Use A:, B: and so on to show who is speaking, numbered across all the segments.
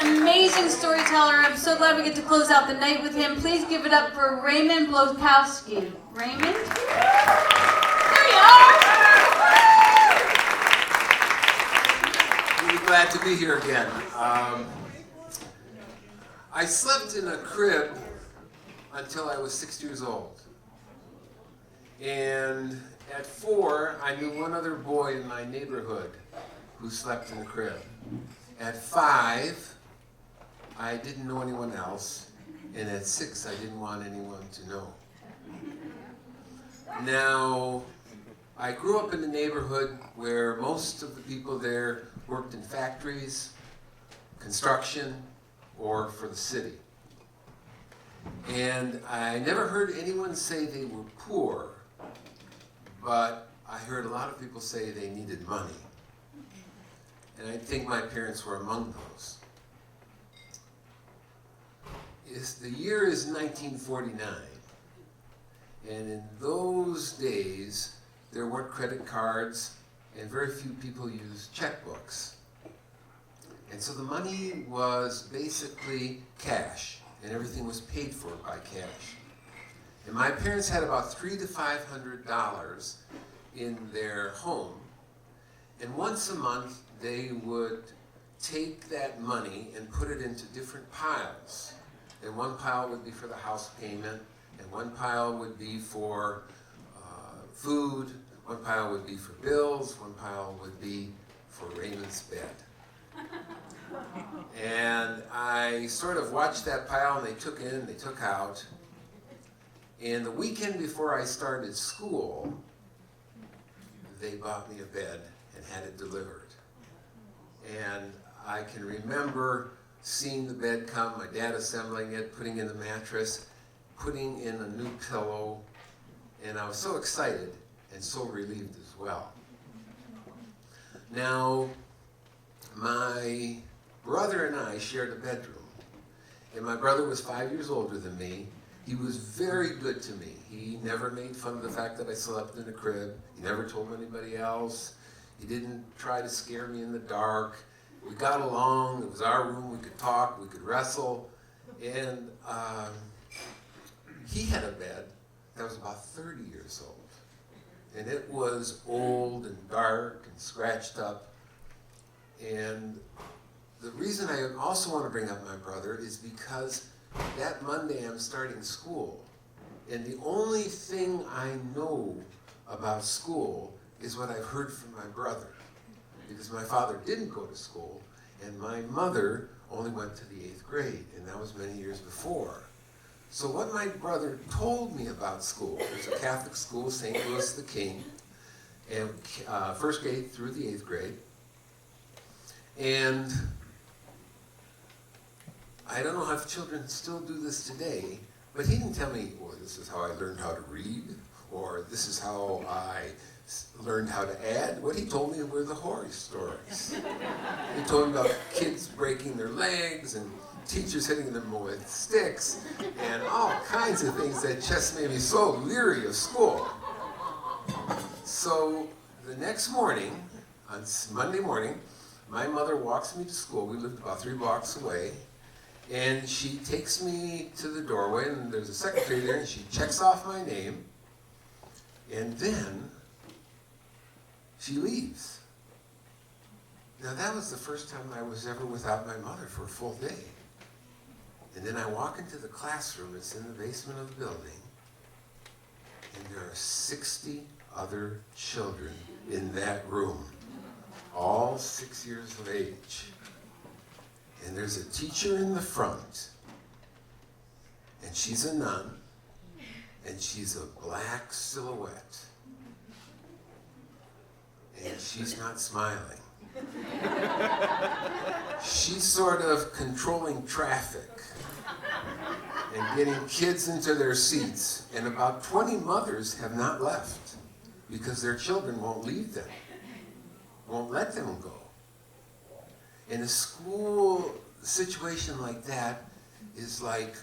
A: amazing storyteller. I'm so glad we get to close out the night with him. Please give it up for Raymond Wlodkowski. Raymond? There you are!
B: Really glad to be here again. I slept in a crib until I was 6 years old. And at 4, I knew one other boy in my neighborhood who slept in a crib. At 5, I didn't know anyone else. And at 6, I didn't want anyone to know. Now, I grew up in a neighborhood where most of the people there worked in factories, construction, or for the city. And I never heard anyone say they were poor, but I heard a lot of people say they needed money. And I think my parents were among those. The year is 1949. And in those days, there weren't credit cards, and very few people used checkbooks. And so the money was basically cash, and everything was paid for by cash. And my parents had about $300 to $500 in their home, and once a month they would take that money and put it into different piles. And one pile would be for the house payment, and one pile would be for food, one pile would be for bills, one pile would be for Raymond's bed. And I sort of watched that pile, and they took in, they took out. And the weekend before I started school, they bought me a bed and had it delivered. And I can remember seeing the bed come, my dad assembling it, putting in the mattress, putting in a new pillow, and I was so excited and so relieved as well. Now, my brother and I shared a bedroom, and my brother was 5 years older than me. He was very good to me. He never made fun of the fact that I slept in a crib. He never told anybody else. He didn't try to scare me in the dark. We got along. It was our room. We could talk. We could wrestle. And he had a bed that was about 30 years old. And it was old and dark and scratched up. And the reason I also want to bring up my brother is because that Monday I'm starting school. And the only thing I know about school is what I've heard from my brother. Because my father didn't go to school, and my mother only went to the 8th grade, and that was many years before. So what my brother told me about school, there's a Catholic school, St. Louis the King, and first grade through the 8th grade. And I don't know if children still do this today, but he didn't tell me, well, this is how I learned how to read, or this is how I learned how to add. What he told me were the horror stories. He told me about kids breaking their legs and teachers hitting them with sticks and all kinds of things that just made me so leery of school. So the next morning, on Monday morning, my mother walks me to school. We lived about 3 blocks away. And she takes me to the doorway, and there's a secretary there, and she checks off my name. And then she leaves. Now that was the first time I was ever without my mother for a full day. And then I walk into the classroom, it's in the basement of the building, and there are 60 other children in that room, all 6 years of age. And there's a teacher in the front, and she's a nun, and she's a black silhouette. And she's not smiling. She's sort of controlling traffic and getting kids into their seats. And about 20 mothers have not left because their children won't leave them, won't let them go. In a school situation like that is like,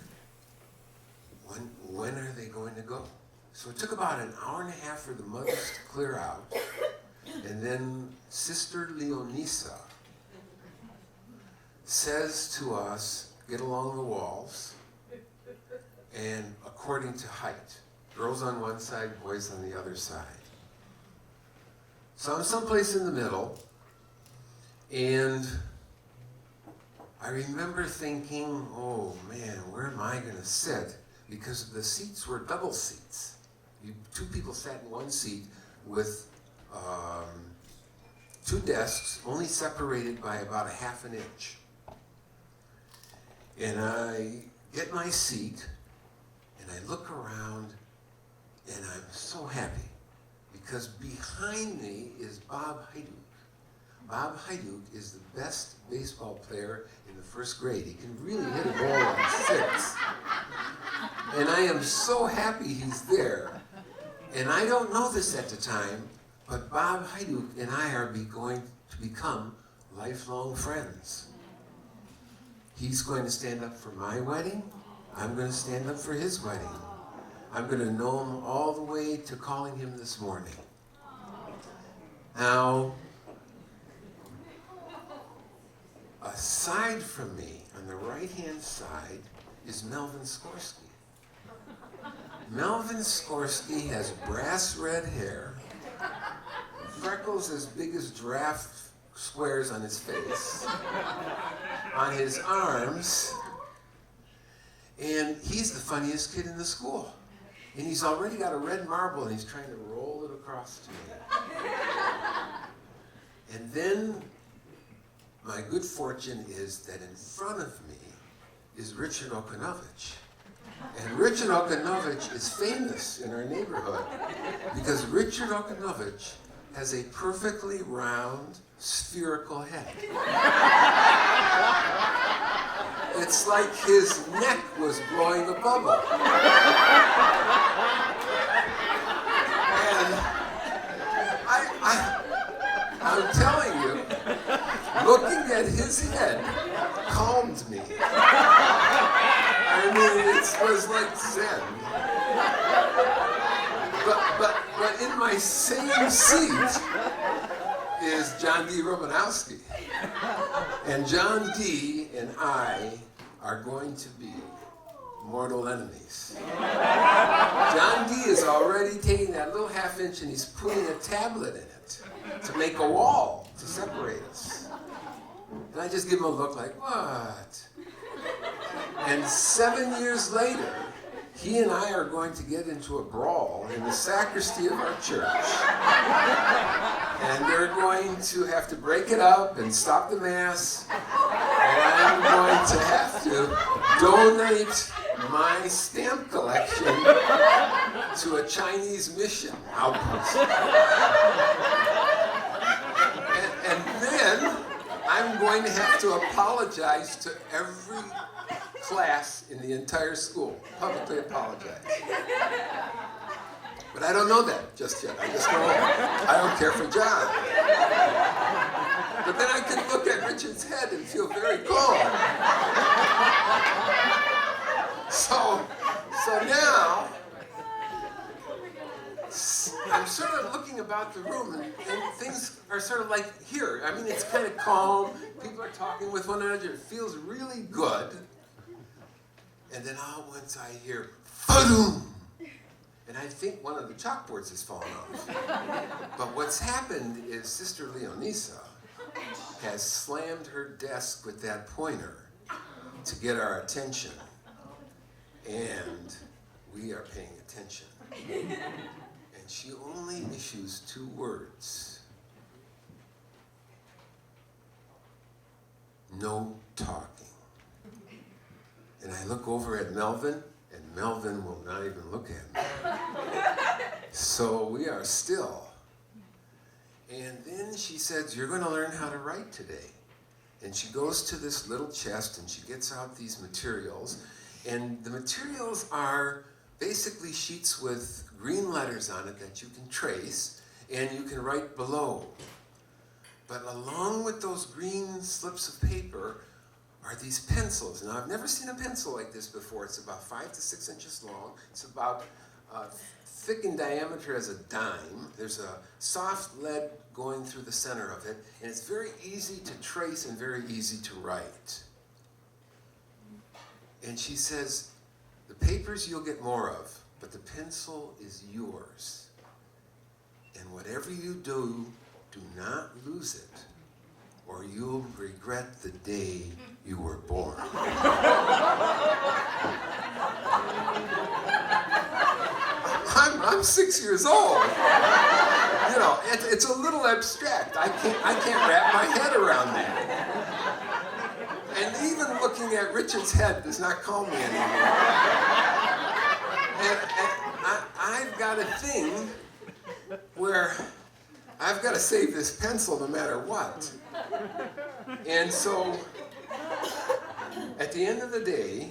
B: when are they going to go? So it took about an hour and a half for the mothers to clear out. And then Sister Leonisa says to us, get along the walls, and according to height. Girls on one side, boys on the other side. So I'm someplace in the middle, and I remember thinking, oh man, where am I going to sit? Because the seats were double seats. Two people sat in one seat with two desks, only separated by about a half an inch. And I get my seat, and I look around, and I'm so happy, because behind me is Bob Hajduk. Bob Hajduk is the best baseball player in the first grade. He can really hit a ball on 6. And I am so happy he's there. And I don't know this at the time, but Bob Hajduk and I are going to become lifelong friends. He's going to stand up for my wedding. I'm going to stand up for his wedding. I'm going to know him all the way to calling him this morning. Now, aside from me, on the right-hand side, is Melvin Skorsky. Melvin Skorsky has brass red hair, freckles as big as giraffe squares on his face, on his arms, and he's the funniest kid in the school. And he's already got a red marble, and he's trying to roll it across to me. And then my good fortune is that in front of me is Richard Okanovich. And Richard Okanovich is famous in our neighborhood because Richard Okanovich has a perfectly round, spherical head. It's like his neck was blowing a bubble. And I'm telling you, looking at his head calmed me. I mean, it was like Zen. But in my same seat is John D. Romanowski. And John D. and I are going to be mortal enemies. John D. is already taking that little half inch and he's putting a tablet in it to make a wall to separate us. And I just give him a look like, what? And 7 years later, he and I are going to get into a brawl in the sacristy of our church. And they're going to have to break it up and stop the mass. And I'm going to have to donate my stamp collection to a Chinese mission outpost. And then I'm going to have to apologize to every class in the entire school, publicly apologize. But I don't know that just yet. I just know I don't care for John. But then I can look at Richard's head and feel very calm. So now, I'm sort of looking about the room and things are sort of like here. I mean, it's kind of calm. People are talking with one another. It feels really good. And then all at once I hear, "Fadoom!" And I think one of the chalkboards has fallen off. But what's happened is Sister Leonisa has slammed her desk with that pointer to get our attention. And we are paying attention. And she only issues 2 words. No talking. And I look over at Melvin, and Melvin will not even look at me. So we are still. And then she says, you're going to learn how to write today. And she goes to this little chest, and she gets out these materials. And the materials are basically sheets with green letters on it that you can trace, and you can write below. But along with those green slips of paper are these pencils. Now, I've never seen a pencil like this before. It's about 5 to 6 inches long. It's about thick in diameter as a dime. There's a soft lead going through the center of it, and it's very easy to trace and very easy to write. And she says, the papers you'll get more of, but the pencil is yours. And whatever you do, do not lose it, or you'll regret the day you were born. I'm 6 years old. You know, it's a little abstract. I can't wrap my head around that. And even looking at Richard's head does not calm me anymore. And I've got a thing where I've got to save this pencil no matter what. And so, at the end of the day,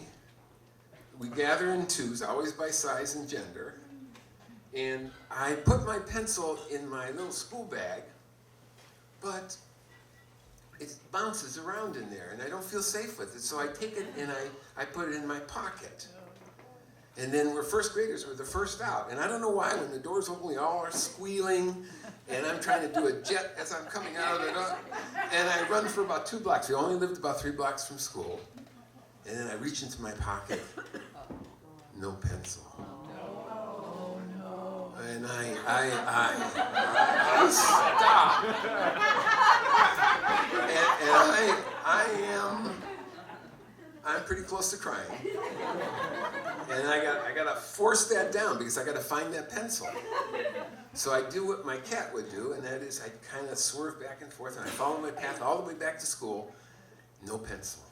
B: we gather in twos, always by size and gender, and I put my pencil in my little school bag, but it bounces around in there, and I don't feel safe with it, so I take it and I put it in my pocket. And then we're first graders, we're the first out. And I don't know why, when the doors open, we all are squealing, and I'm trying to do a jet as I'm coming out of it. And I run for about 2 blocks. We only lived about 3 blocks from school. And then I reach into my pocket, no pencil. And I stop. And I'm pretty close to crying. And I gotta force that down because I gotta find that pencil. So I do what my cat would do, and that is I kind of swerve back and forth, and I follow my path all the way back to school. No pencil.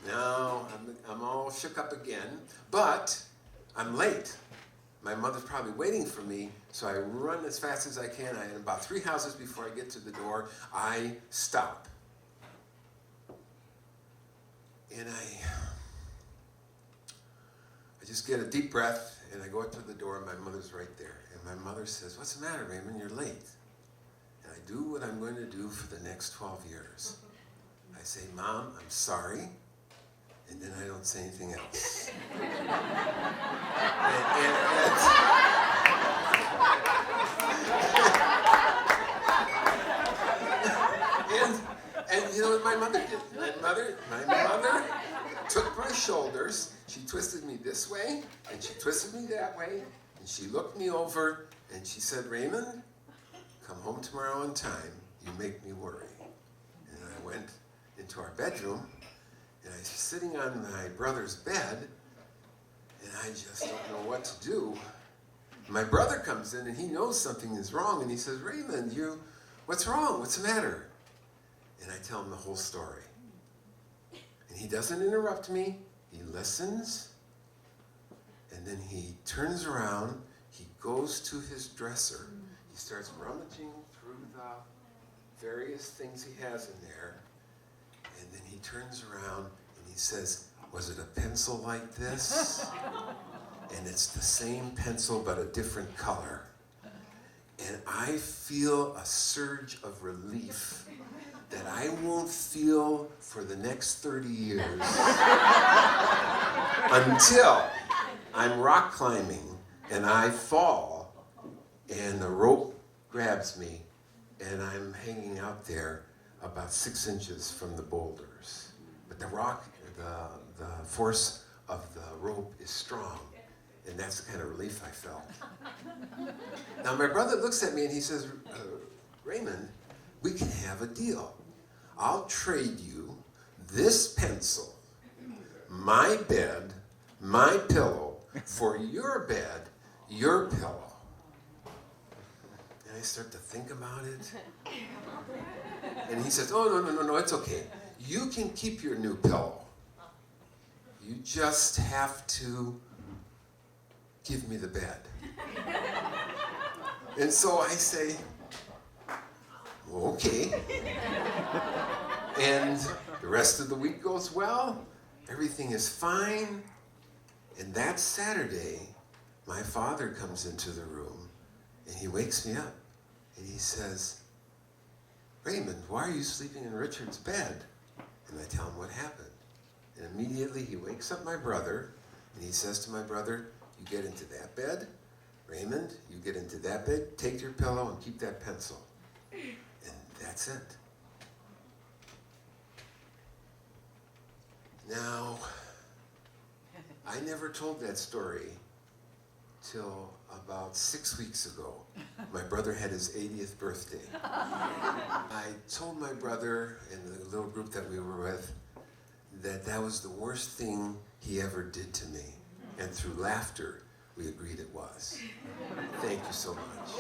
B: Now I'm all shook up again, but I'm late. My mother's probably waiting for me, so I run as fast as I can. And about 3 houses before I get to the door, I stop. And I just get a deep breath, and I go up to the door, and my mother's right there. And my mother says, "What's the matter, Raymond? You're late." And I do what I'm going to do for the next 12 years. I say, "Mom, I'm sorry." And then I don't say anything else. And you know what my mother did? My mother took my shoulders, she twisted me this way, and she twisted me that way, and she looked me over, and she said, "Raymond, come home tomorrow on time. You make me worry." And I went into our bedroom, and I was sitting on my brother's bed, and I just don't know what to do. My brother comes in, and he knows something is wrong, and he says, "Raymond, what's wrong? What's the matter?" And I tell him the whole story. And he doesn't interrupt me. He listens. And then he turns around. He goes to his dresser. He starts rummaging through the various things he has in there. And then he turns around and he says, "Was it a pencil like this?" And it's the same pencil but a different color. And I feel a surge of relief that I won't feel for the next 30 years until I'm rock climbing and I fall and the rope grabs me and I'm hanging out there about 6 inches from the boulders. But the force of the rope is strong, and that's the kind of relief I felt. Now my brother looks at me and he says, "Raymond, we can have a deal. I'll trade you this pencil, my bed, my pillow, for your bed, your pillow." And I start to think about it. And he says, "Oh, no, it's okay. You can keep your new pillow. You just have to give me the bed." And so I say, "Okay." And the rest of the week goes well. Everything is fine. And that Saturday, my father comes into the room and he wakes me up and he says, "Raymond, why are you sleeping in Richard's bed?" And I tell him what happened. And immediately he wakes up my brother and he says to my brother, "You get into that bed, Raymond, you get into that bed, take your pillow and keep that pencil. And that's it. Now, I never told that story till about 6 weeks ago. My brother had his 80th birthday. I told my brother and the little group that we were with that that was the worst thing he ever did to me. And through laughter, we agreed it was. Thank you so much.